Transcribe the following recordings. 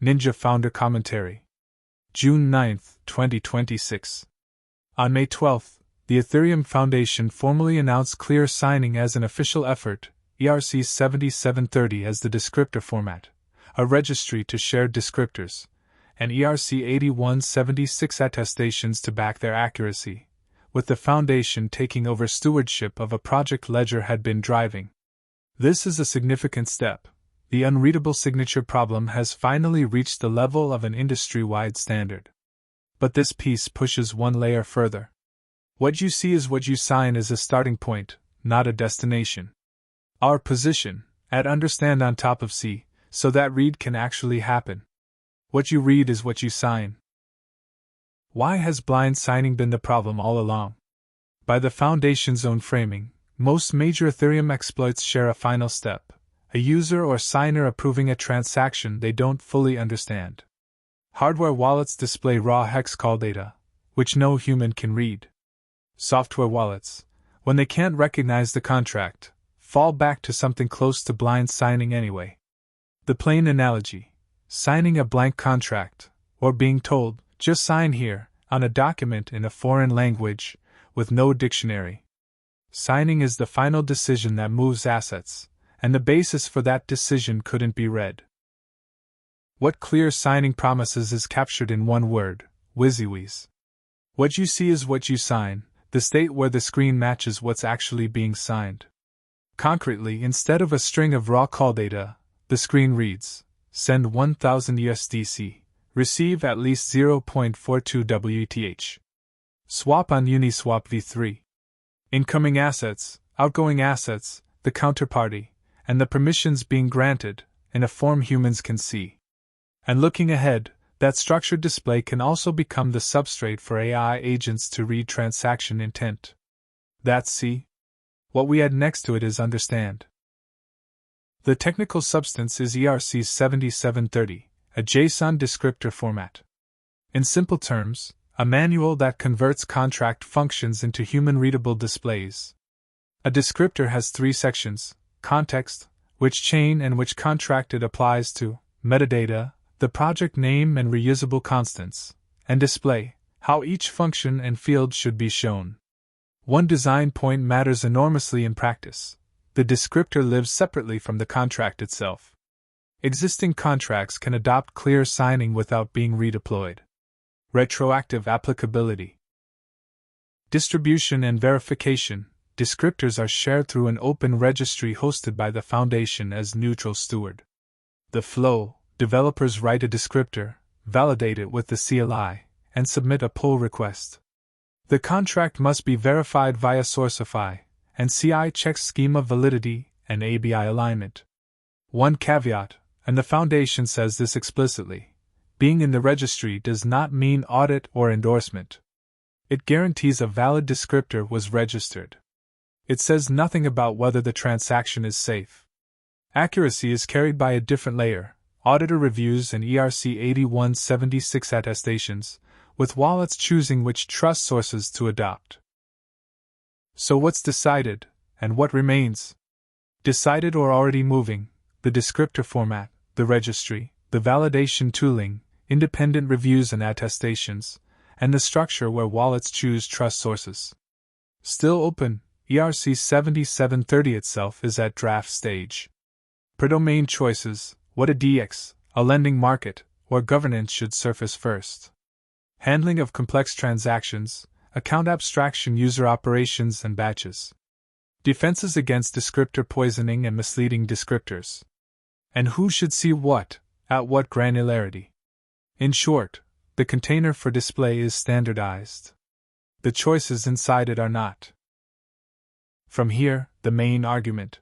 Ninja Founder Commentary. June 9, 2026. On May 12, the Ethereum Foundation formally announced clear signing as an official effort, ERC-7730 as the descriptor format, a registry to shared descriptors, and ERC-8176 attestations to back their accuracy, with the Foundation taking over stewardship of a project Ledger had been driving. This is a significant step. The unreadable signature problem has finally reached the level of an industry-wide standard. But this piece pushes one layer further. What you see is what you sign is a starting point, not a destination. Our position, at understand on top of C, so that read can actually happen. What you read is what you sign. Why has blind signing been the problem all along? By the Foundation's own framing, most major Ethereum exploits share a final step. A user or signer approving a transaction they don't fully understand. Hardware wallets display raw hex calldata, which no human can read. Software wallets, when they can't recognize the contract, fall back to something close to blind signing anyway. The plain analogy: signing a blank contract, or being told, just sign here, on a document in a foreign language, with no dictionary. Signing is the final decision that moves assets, and the basis for that decision couldn't be read. What clear signing promises is captured in one word: WYSIWYS. What you see is what you sign, the state where the screen matches what's actually being signed. Concretely, instead of a string of raw call data, the screen reads: send 1000 USDC, receive at least 0.42 WETH. Swap on Uniswap v3. Incoming assets, outgoing assets, the counterparty, and the permissions being granted, in a form humans can see. And looking ahead, that structured display can also become the substrate for AI agents to read transaction intent. That's C. What we add next to it is understand. The technical substance is ERC-7730, a JSON descriptor format. In simple terms, a manual that converts contract functions into human-readable displays. A descriptor has three sections: context, which chain and which contract it applies to, metadata, the project name and reusable constants, and display, how each function and field should be shown. One design point matters enormously in practice: the descriptor lives separately from the contract itself. Existing contracts can adopt clear signing without being redeployed. Retroactive applicability. Distribution and verification. Descriptors are shared through an open registry hosted by the Foundation as neutral steward. The flow: developers write a descriptor, validate it with the CLI, and submit a pull request. The contract must be verified via Sourceify, and CI checks schema validity and ABI alignment. One caveat, and the Foundation says this explicitly: being in the registry does not mean audit or endorsement. It guarantees a valid descriptor was registered. It says nothing about whether the transaction is safe. Accuracy is carried by a different layer: auditor reviews and ERC-8176 attestations, with wallets choosing which trust sources to adopt. So what's decided, and what remains? Decided or already moving: the descriptor format, the registry, the validation tooling, independent reviews and attestations, and the structure where wallets choose trust sources. Still open: ERC-7730 itself is at draft stage. Per domain choices: what a DX, a lending market, or governance should surface first. Handling of complex transactions, account abstraction, user operations and batches. Defenses against descriptor poisoning and misleading descriptors. And who should see what, at what granularity. In short, the container for display is standardized. The choices inside it are not. From here, the main argument.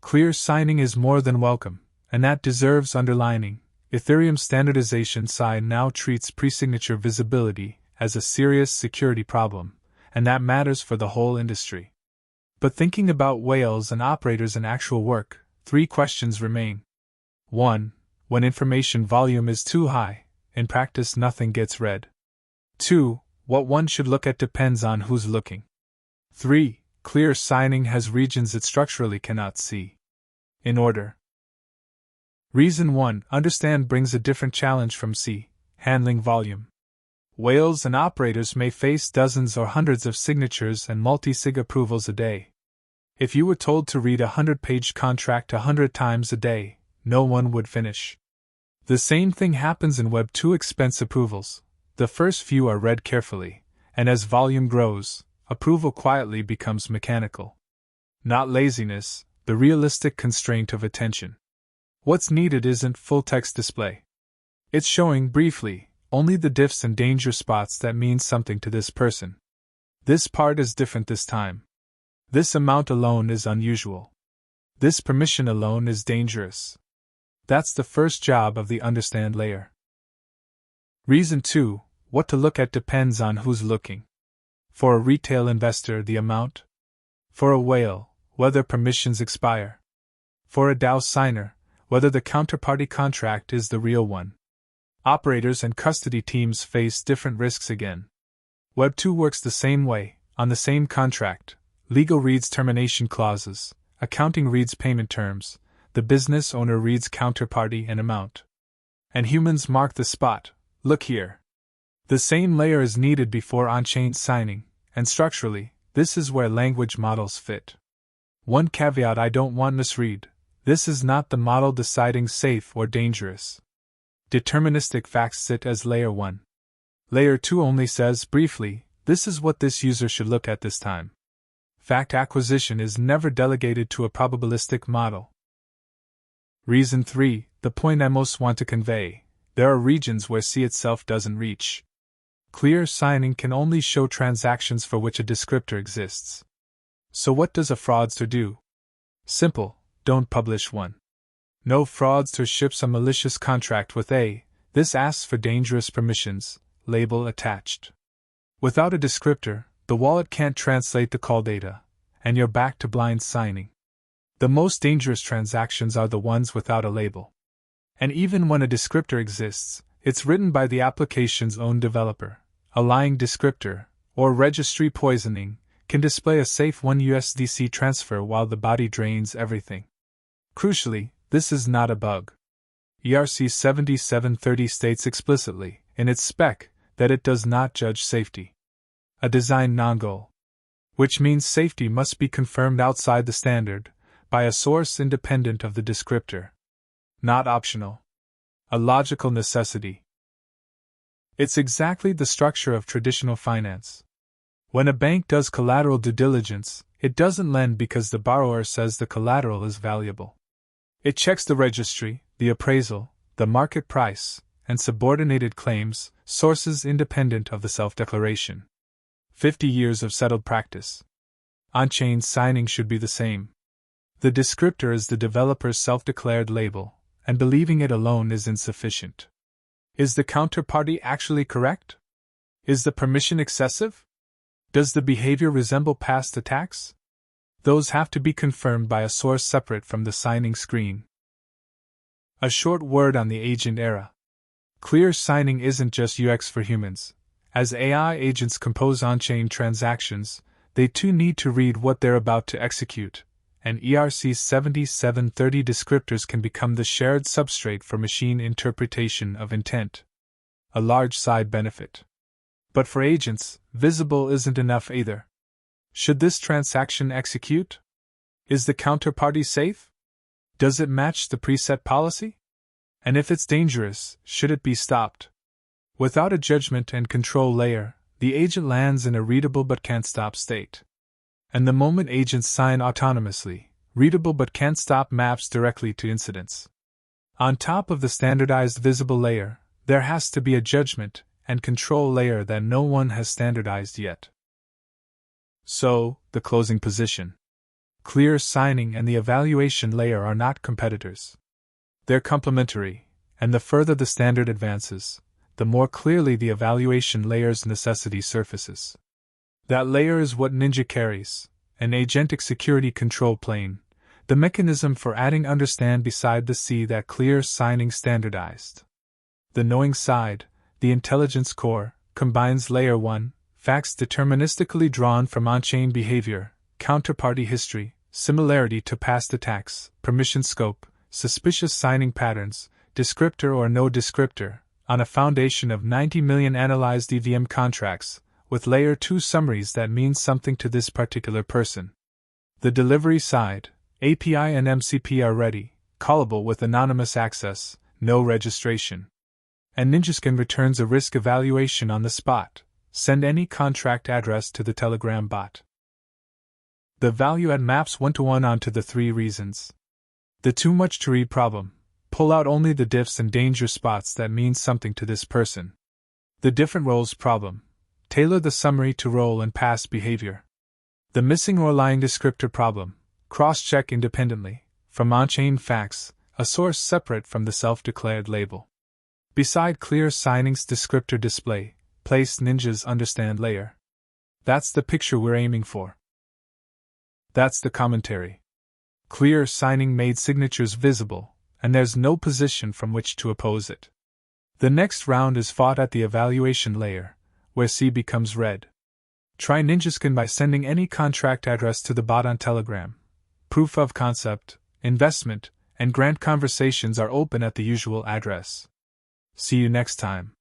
Clear signing is more than welcome, and that deserves underlining. Ethereum standardization side now treats pre-signature visibility as a serious security problem, and that matters for the whole industry. But thinking about whales and operators in actual work, three questions remain. 1. When information volume is too high, in practice nothing gets read. 2. What one should look at depends on who's looking. 3. Clear signing has regions it structurally cannot see. In order. Reason 1. Understand brings a different challenge from C. Handling volume. Whales and operators may face dozens or hundreds of signatures and multi-sig approvals a day. If you were told to read a 100-page contract 100 times a day, no one would finish. The same thing happens in Web 2 expense approvals. The first few are read carefully, and as volume grows, approval quietly becomes mechanical. Not laziness, the realistic constraint of attention. What's needed isn't full-text display. It's showing, briefly, only the diffs and danger spots that mean something to this person. This part is different this time. This amount alone is unusual. This permission alone is dangerous. That's the first job of the understand layer. Reason 2. What to look at depends on who's looking. For a retail investor, the amount. For a whale, whether permissions expire. For a DAO signer, whether the counterparty contract is the real one. Operators and custody teams face different risks again. Web 2 works the same way, on the same contract. Legal reads termination clauses, accounting reads payment terms, the business owner reads counterparty and amount. And humans mark the spot, look here. The same layer is needed before on-chain signing, and structurally, this is where language models fit. One caveat I don't want misread: this is not the model deciding safe or dangerous. Deterministic facts sit as layer 1. Layer 2 only says, briefly, this is what this user should look at this time. Fact acquisition is never delegated to a probabilistic model. Reason 3. The point I most want to convey: there are regions where C itself doesn't reach. Clear signing can only show transactions for which a descriptor exists. So what does a fraudster do? Simple: don't publish one. No fraudster ships a malicious contract with a, this asks for dangerous permissions, label attached. Without a descriptor, the wallet can't translate the call data, and you're back to blind signing. The most dangerous transactions are the ones without a label. And even when a descriptor exists, it's written by the application's own developer. A lying descriptor, or registry poisoning, can display a safe 1 USDC transfer while the body drains everything. Crucially, this is not a bug. ERC-7730 states explicitly, in its spec, that it does not judge safety. A design non-goal. Which means safety must be confirmed outside the standard, by a source independent of the descriptor. Not optional. A logical necessity. It's exactly the structure of traditional finance. When a bank does collateral due diligence, it doesn't lend because the borrower says the collateral is valuable. It checks the registry, the appraisal, the market price, and subordinated claims, sources independent of the self-declaration. 50 years of settled practice. On-chain signing should be the same. The descriptor is the developer's self-declared label, and believing it alone is insufficient. Is the counterparty actually correct? Is the permission excessive? Does the behavior resemble past attacks? Those have to be confirmed by a source separate from the signing screen. A short word on the agent era. Clear signing isn't just UX for humans. As AI agents compose on-chain transactions, they too need to read what they're about to execute, and ERC-7730 descriptors can become the shared substrate for machine interpretation of intent. A large side benefit. But for agents, visible isn't enough either. Should this transaction execute? Is the counterparty safe? Does it match the preset policy? And if it's dangerous, should it be stopped? Without a judgment and control layer, the agent lands in a readable but can't stop state. And the moment agents sign autonomously, readable but can't stop maps directly to incidents. On top of the standardized visible layer, there has to be a judgment and control layer that no one has standardized yet. So, the closing position. Clear signing and the evaluation layer are not competitors. They're complementary, and the further the standard advances, the more clearly the evaluation layer's necessity surfaces. That layer is what Ninja carries, an agentic security control plane, the mechanism for adding understand beside the C that clear signing standardized. The knowing side, the intelligence core, combines layer 1, facts deterministically drawn from on-chain behavior, counterparty history, similarity to past attacks, permission scope, suspicious signing patterns, descriptor or no descriptor, on a foundation of 90 million analyzed EVM contracts, with Layer 2 summaries that mean something to this particular person. The delivery side, API and MCP are ready, callable with anonymous access, no registration. And Ninjaskin returns a risk evaluation on the spot. Send any contract address to the Telegram bot. The value add maps 1-to-1 onto the 3 reasons. The too much to read problem. Pull out only the diffs and danger spots that mean something to this person. The different roles problem. Tailor the summary to role and past behavior. The missing or lying descriptor problem. Cross-check independently, from on-chain facts, a source separate from the self-declared label. Beside clear signings descriptor display, place Ninja's understand layer. That's the picture we're aiming for. That's the commentary. Clear signing made signatures visible, and there's no position from which to oppose it. The next round is fought at the evaluation layer, where C becomes red. Try Ninjaskin by sending any contract address to the bot on Telegram. Proof of concept, investment, and grant conversations are open at the usual address. See you next time.